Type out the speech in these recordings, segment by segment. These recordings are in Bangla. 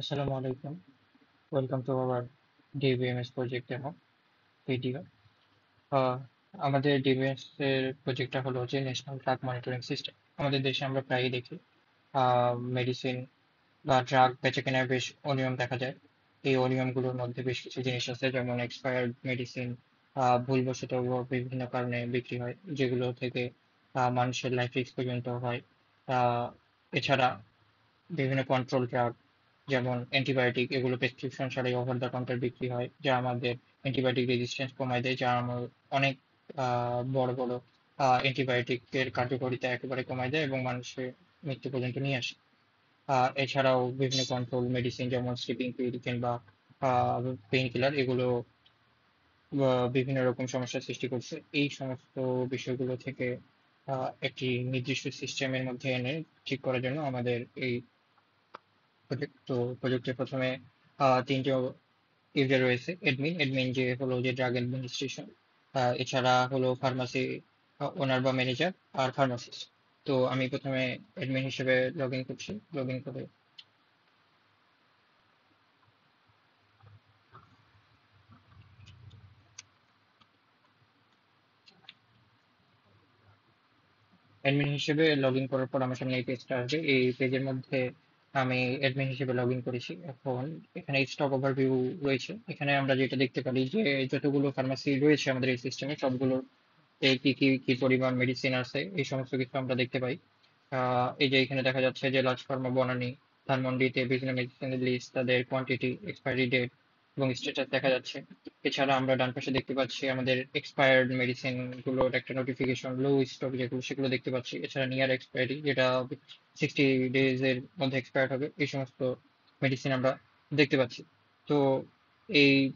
Assalamu alaikum. Welcome to our DBMS project demo video. আহ, আমাদের ডিবিএমএস এর প্রজেক্টটা হলো যে ন্যাশনাল ড্রাগ মনিটরিং সিস্টেম। আমাদের দেশে আমরা প্রায়ই দেখি মেডিসিন বা ড্রাগ বেচাকেনায় বেশ অনিয়ম দেখা যায়। এই অনিয়মগুলোর মধ্যে বেশ কিছু জিনিস আছে, যেমন এক্সপায়ার্ড মেডিসিন ভুলবশত বিভিন্ন কারণে বিক্রি হয়, যেগুলো থেকে মানুষের লাইফ রিস্ক পর্যন্ত হয়। আহ, এছাড়া বিভিন্ন কন্ট্রোল ড্রাগ যেমন অ্যান্টিবায়োটিক, এগুলো প্রেসক্রিপশন ছাড়াই ওভার দ্য কাউন্টার বিক্রি হয়, যা আমাদের অ্যান্টিবায়োটিক রেজিস্ট্যান্স কমায় দেয়, যা আমার অনেক বড় বড় অ্যান্টিবায়োটিকের কার্যকারিতা একেবারে কমায় দেয় এবং মানুষের মৃত্যু পর্যন্ত নিয়ে আসে। এছাড়াও বিভিন্ন কন্ট্রোল মেডিসিন যেমন স্লিপিং পিল কিংবা পেইন কিলার, এগুলো বিভিন্ন রকম সমস্যার সৃষ্টি করছে। এই সমস্ত বিষয়গুলো থেকে একটি নির্দিষ্ট সিস্টেমের মধ্যে এনে ঠিক করার জন্য আমাদের এই প্রজেক্ট। তো প্রজেক্টের প্রথমে তিনটে ইউজার রয়েছে: অ্যাডমিন যে হলো যে ড্রাগ অ্যাডমিনিস্ট্রেশন, এছাড়া হলো ফার্মাসি ওনার বা ম্যানেজার, আর ফার্মাসিস্ট। তো আমি প্রথমে অ্যাডমিন হিসেবে লগ ইন করছি। লগ ইন করে অ্যাডমিন হিসেবে লগ ইন করার পর আমার সামনে এই পেজটা আসবে। এই পেজের মধ্যে আমি অ্যাডমিন হিসেবে লগ ইন করেছি। এখন এখানে স্টক ওভারভিউ রয়েছে। এখানে আমরা যেটা দেখতে পারি যে যতগুলো ফার্মাসি রয়েছে আমাদের এই সিস্টেমে, সবগুলো কি কি কি পরিমাণ মেডিসিন আছে এই সমস্ত কিছু আমরা দেখতে পাই। এই যে এখানে দেখা যাচ্ছে যে লার্জ ফার্মা বনানী ধানমন্ডিতে বিভিন্ন মেডিসিনের লিস্ট, তাদের কোয়ান্টিটি, এক্সপায়ারি ডেট এবং স্ট্যাটাস দেখা যাচ্ছে। এছাড়া আমরা ডান পাশে দেখতে পাচ্ছি আমাদের এক্সপায়ার্ড মেডিসিন গুলোর একটা নোটিফিকেশন, লো স্টক যেগুলো সেগুলো দেখতে পাচ্ছি। এছাড়া নিয়ার এক্সপায়ারি, যেটা 60 ডেজ এর মধ্যে এক্সপায়ার হবে, এই সমস্ত মেডিসিন আমরা দেখতে পাচ্ছি। তো এই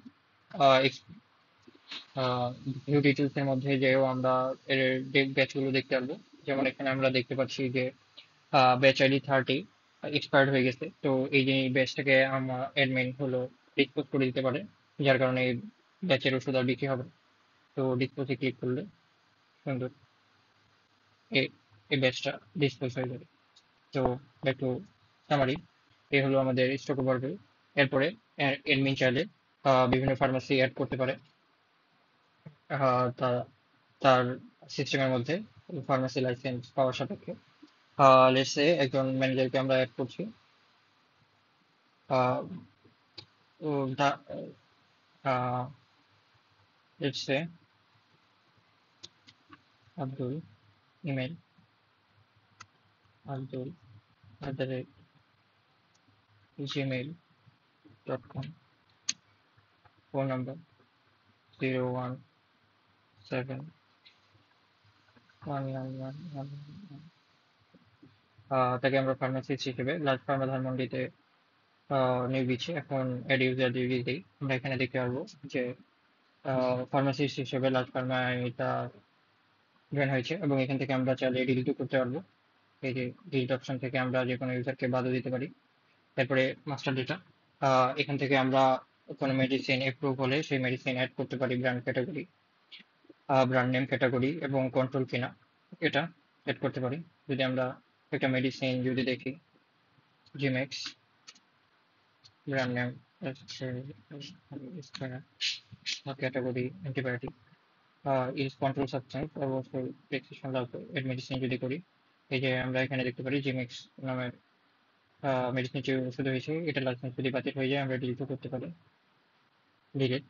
ভিউ ডিটেলস এর মধ্যে যেও আমরা এর ব্যাচগুলো দেখতে পারবো। যেমন এখানে আমরা দেখতে পাচ্ছি যে ব্যাচ আইডি 30 এক্সপায়ার্ড হয়ে গেছে। তো এই যে ব্যাচটাকে আমার অ্যাডমিন হলো ডিসপোজ করে দিতে পারে, যার কারণে এই ব্যাচের ওষুধ আর বিক্রি হবে না। তো ডিসপোজে ক্লিক করলে সুন্দর এই এই ব্যাচটা ডিসপোজ হয়ে যাবে। তো ব্যাক টু সামারি, এই হলো আমাদের স্টক ওভারভিউ। এরপরে অ্যাডমিন চাইলে বিভিন্ন ফার্মাসি অ্যাড করতে পারে তা- তার সিস্টেমের মধ্যে ফার্মাসি লাইসেন্স পাওয়ার সাপেক্ষে। লেটস সে একজন ম্যানেজারকে আমরা অ্যাড করছি। আহ, ও দা- ah, let's say Abdul, email abdul@gmail.com, phone number 0171111। তাকে আমরা ফার্মাসিস্ট হিসেবে লার্জ ফার্মা ধানমন্ডিতে নিয়োগ দিচ্ছি। এখন অ্যাড ইউজার যদি দিই, আমরা এখানে দেখতে পারবো যে ফার্মাসিস্ট হিসেবে লার্জ ফার্মা এটা জয়েন হয়েছে, এবং এখান থেকে আমরা চাইলে ডিলিটও করতে পারবো। এই যে ডিলিট অপশন থেকে আমরা যে কোনো ইউজারকে বাদও দিতে পারি। তারপরে মাস্টার ডেটা, এখান থেকে আমরা কোনো মেডিসিন অ্যাপ্রুভ হলে সেই মেডিসিন অ্যাড করতে পারি, brand category, brand name category এবং কন্ট্রোল কিনা, এটা অ্যাড করতে পারি। যদি আমরা একটা মেডিসিন যদি দেখি, Zimax, brand name category antibiotic, is control substance, অবশ্যই প্রেসক্রিপশন লাগবে। এর মেডিসিন যদি করি, এই যে আমরা এখানে দেখতে পারি জিমেক্স নামের মেডিসিন যে ওষুধ হয়েছে, এটা লাইসেন্স যদি বাতিল হয়ে যায় আমরা ডিলিটও করতে পারি, ডিলিট।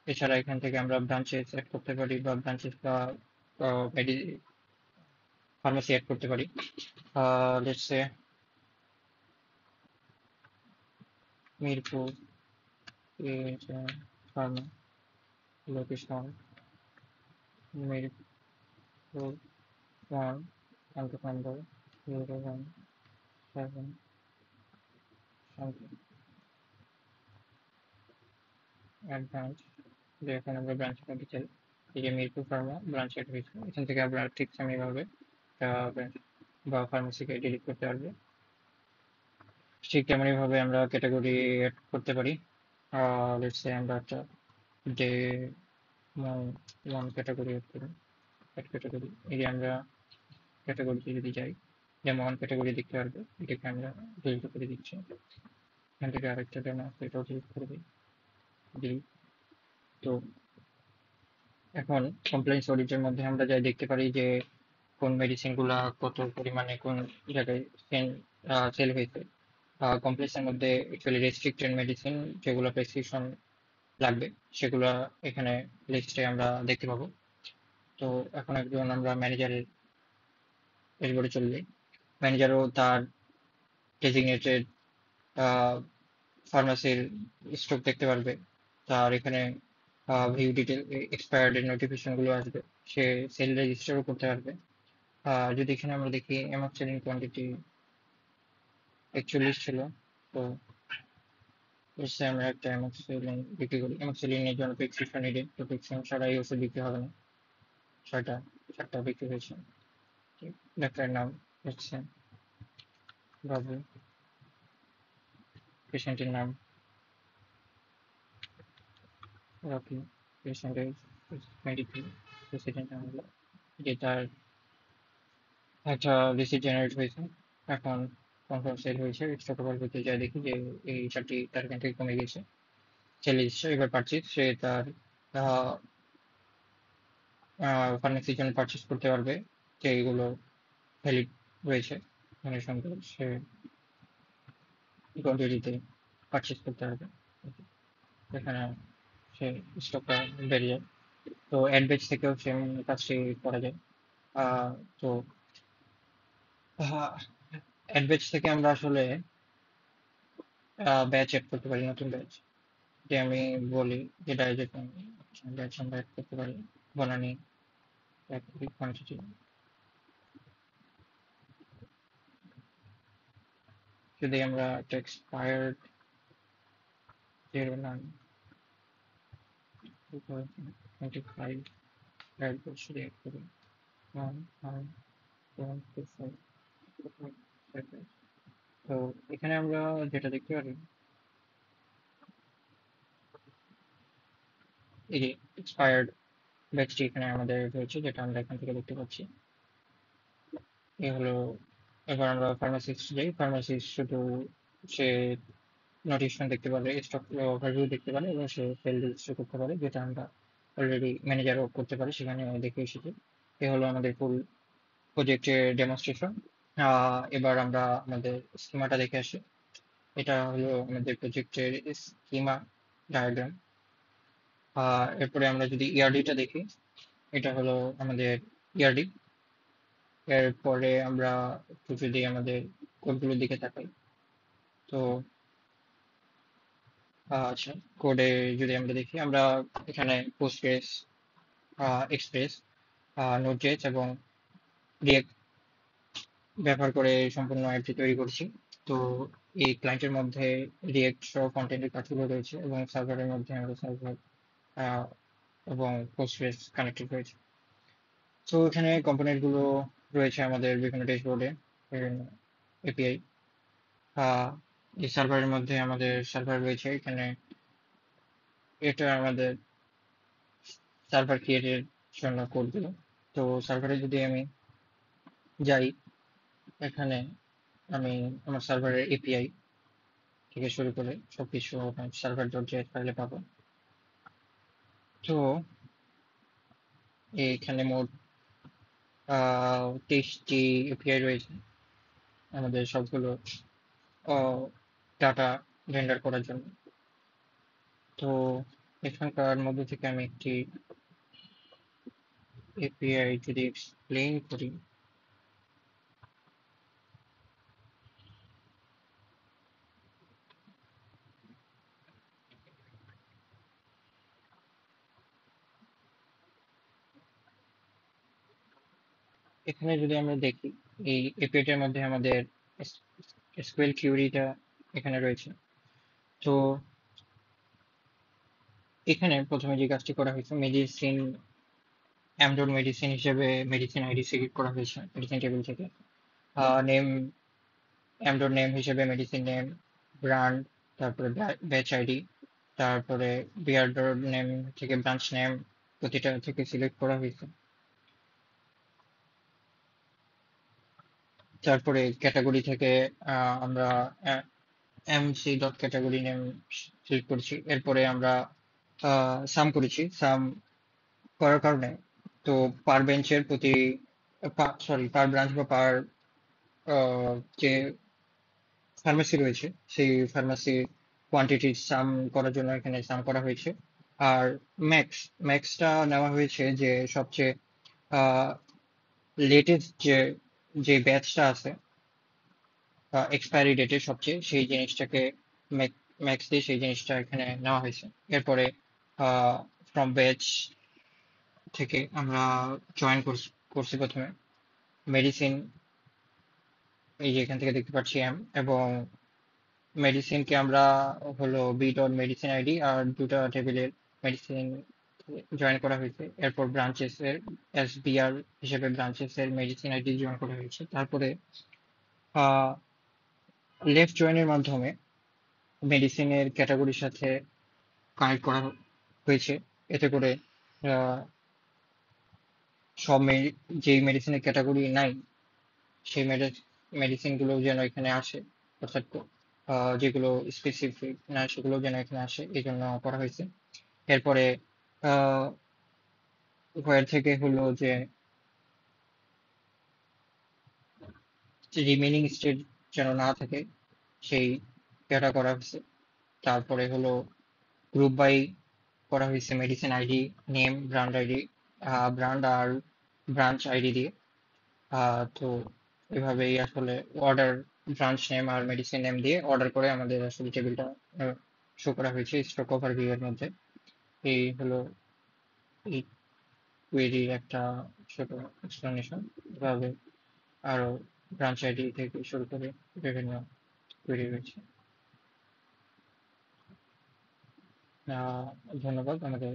এছাড়া এখান থেকে আমরা ব্রাঞ্চেস অ্যাড করতে পারি, বা ব্রাঞ্চেস বা ফার্মেসি অ্যাড করতে পারি। Let's say Mirpur pharma, location Mirpur 1, contact number 017 something, add branch, যে এখন আমরা ব্রাঞ্চ করতে চাই। এই যে মিরপুর ফার্মা ব্রাঞ্চ অ্যাড হয়েছে, এখান থেকে আমরা ঠিক সেমভাবে ব্রাঞ্চ বা ফার্মেসিকে ডিলিট করতে পারবো। ঠিক তেমনি ভাবে আমরা ক্যাটাগরি অ্যাড করতে পারি। লেটস সে আমরা একটা ডে ওয়ান ক্যাটাগরি অ্যাড করি। অ্যাড ক্যাটাগরি, এই যে আমরা ক্যাটাগরিতে যদি যাই, যেমন ক্যাটাগরি দেখতে পারবো, এটাকে আমরা ডিলিট করে দিচ্ছি। এখান থেকে আরেকটা ডেমো আছে, এটাও ডিলিট করে দিই। তো এখন কমপ্লেইন্স অডিটের মধ্যে আমরা যাই দেখতে পারি যে কোন মেডিসিন গুলা কত পরিমাণে কোন জায়গায় সেল হয়েছে। কমপ্লেক্সের মধ্যে অ্যাকচুয়ালি রেস্ট্রিক্টেড মেডিসিন যেগুলো প্রেসক্রিপশন লাগবে সেগুলো এখানে লিস্টে আমরা দেখতে পাবো। তো এখন একজন আমরা ম্যানেজারের ড্যাশবোর্ডে চলে যাই। ম্যানেজারও তার ডেজিগনেটেড ফার্মাসির স্টক দেখতে পারবে। তার এখানে ভিউ ডিটেল এক্সপায়ার্ড এর নোটিফিকেশন গুলো আসবে, সে সেল রেজিস্টারও করতে পারবে। যদি এখানে আমরা দেখি অ্যামোক্সিলিন কোয়ান্টিটি 41 ছিল, তো এসে আমরা একটা অ্যামোক্সিলিন বিক্রি করি। অ্যামোক্সিলিনের জন্য প্রেসক্রিপশন নিডেড, তো প্রেসক্রিপশন ছাড়াই ওষুধ বিক্রি হবে না। চারটা বিক্রি হয়েছে। ডাক্তারের নাম হচ্ছে বাবু, পেশেন্টের নাম রকি, পেশেন্টের 23, প্রেসিডেন্ট নাম হলো, যেটার একটা রিসিট জেনারেট হয়েছে। এখন কনফার্ম সেল হয়েছে। স্টক ওভার করতে যাই দেখি যে এই চারটি তার এখান থেকে কমে গেছে। সেল রেজিস্টার এবার পারচেজ, সে তার ফার্মেসির জন্য পারচেজ করতে পারবে যে এগুলো ভ্যালিড রয়েছে, মানে সঙ্গে সে কোয়ান্টিটিতে পারচেজ করতে পারবে। এখানে সে স্টকটা বেড়ে যায়। তো অ্যাড ব্যাচ থেকেও সেম কাজটি করা যায়। তো অ্যাড ব্যাচ থেকে আমরা আসলে ব্যাচ অ্যাড করতে পারি, নতুন ব্যাচ। যে আমি বলি যে ডাইজেট ব্যাচ আমরা অ্যাড করতে পারি। বনানি কোয়ান্টিটি যদি আমরা একটা এক্সপায়ার্ড 09/25 অ্যাড ব্যাচ যদি অ্যাড করি 1/1/25, তো এখানে আমরা যেটা দেখতে পারি এই যে এক্সপায়ার্ড ব্যাচটি এখানে আমাদের রয়েছে, যেটা আমরা এখান থেকে দেখতে পাচ্ছি। এ হলো। এবার আমরা ফার্মাসিস্ট যাই। ফার্মাসিস্ট শুধু সে নোটিফিকেশন দেখতে পারে, স্টক ওভারভিউ দেখতে পারে এবং সে সেল রেজিস্টার করতে পারে, যেটা আমরা অলরেডি ম্যানেজারও করতে পারি, সেখানে দেখে এসেছি। এ হলো আমাদের ফুল প্রজেক্টের ডেমনস্ট্রেশন। এবার আমরা আমাদের স্কিমাটা দেখে আসি। এটা হলো আমাদের প্রজেক্টের স্কিমা ডায়াগ্রাম। এরপরে আমরা যদি ইআরডিটা দেখি, এটা হলো আমাদের ইআরডি। এরপরে আমরা একটু যদি আমাদের কোডগুলোর দিকে তাকাই, তো আচ্ছা, কোডে যদি আমরা দেখি, আমরা এখানে পোস্টগ্রেস, এক্সপ্রেস, নোটজেস এবং রিয়েক্ট ব্যবহার করে সম্পূর্ণ অ্যাপটি তৈরি করছি। তো এই ক্লায়েন্টের মধ্যে রিয়েক্ট সহ কন্টেন্টের কাজগুলো রয়েছে এবং সার্ভারের মধ্যে আমরা সার্ভার এবং পোস্টগ্রেস কানেক্টেড রয়েছে। তো এখানে কম্পোনেন্ট গুলো রয়েছে আমাদের বিভিন্ন ড্যাশবোর্ডে, এপিআই। এই সার্ভারের মধ্যে আমাদের সার্ভার রয়েছে এখানে। এটা আমাদের সার্ভার ক্রিয়েটের জন্য কোডগুলো। তো সার্ভারে যদি আমি যাই, এখানে আমি আমার সার্ভারের এপিআই থেকে শুরু করে সবকিছু সার্ভার ডট জেএস ফাইলে পাবো। তো এখানে মোট 23টি এপিআই রয়েছে আমাদের সবগুলো ডাটা রেন্ডার করার জন্য। তো এখানকার মধ্যে থেকে আমি একটি এপিআই যদি এক্সপ্লেইন করি, এখানে যদি আমরা দেখি এই এপিআইটার মধ্যে আমাদের এসকিউএল কিউরিটা এখানে রয়েছে। তো এখানে প্রথমে যে কাজটি করা হয়েছে, মেডিসিন অ্যামডোর মেডিসিন হিসেবে মেডিসিন আইডি সিলেক্ট করা হয়েছে মেডিসিন টেবিল থেকে। নেম, অ্যামডোর নেম হিসেবে মেডিসিন নেম, ব্র্যান্ড, তারপরে ব্যাচ আইডি, তারপরে বিয়ার্ডোর নেম থেকে ব্রাঞ্চ নেম প্রতিটা থেকে সিলেক্ট করা হয়েছে। তারপরে ক্যাটাগরি থেকে আমরা MC dot category name select করেছি। এরপরে আমরা সাম করেছি। সাম করার কারণে তো পার বেঞ্চের প্রতি পার ব্রাঞ্চ বা পার যে ফার্মেসি রয়েছে সেই ফার্মাসির কোয়ান্টিটি সাম করার জন্য এখানে সাম করা হয়েছে। আর ম্যাক্সটা নেওয়া হয়েছে যে সবচেয়ে লেটেস্ট যে ব্যাচটা আছে এক্সপায়ারি ডেটের সবচেয়ে সেই জিনিসটাকে ম্যাক্স দিয়ে সেই জিনিসটা এখানে নেওয়া হয়েছে। এরপরে ফ্রম ব্যাচ থেকে আমরা জয়েন করছি প্রথমে মেডিসিন, এই যে এখান থেকে দেখতে পাচ্ছি এম, এবং মেডিসিনকে আমরা হলো বি ডট মেডিসিন আইডি আর দুটা টেবিলের মেডিসিন জয়েন করা হয়েছে। এরপর ব্রাঞ্চেস এর এস বিআর হিসেবে ব্রাঞ্চেস এর মেডিসিন আইডি জয়েন করা হয়েছে। তারপরে লেফট জয়েনের মাধ্যমে মেডিসিনের ক্যাটাগরির সাথে কানেক্ট করা হয়েছে। এতে করে আহ, সব যেই মেডিসিনের ক্যাটাগরি নাই সেই মেডিসিন গুলো যেন এখানে আসে, অর্থাৎ যেগুলো স্পেসিফিক না সেগুলো যেন এখানে আসে, এই জন্য করা হয়েছে। এরপরে আহ ওয়ার থেকে হলো যে রিমেনিং স্টেট যেন না থাকে সেই ডেটা করা হয়েছে। তারপরে হলো গ্রুপ বাই করা হয়েছে medicine ID, name, brand ID, brand আর ব্রাঞ্চ আইডি দিয়ে। তো এভাবেই আসলে অর্ডার, ব্রাঞ্চ নেম আর মেডিসিন নেম দিয়ে অর্ডার করে আমাদের আসলে টেবিলটা শো করা হয়েছে স্টক ওভারভিউ এর মধ্যে। এই হলো এই কোয়েরির একটা ছোট এক্সপ্লেনেশন। এভাবে আরো ব্রাঞ্চ আইডি থেকে শুরু করে বিভিন্ন কোয়েরি রয়েছে। ধন্যবাদ আমাদের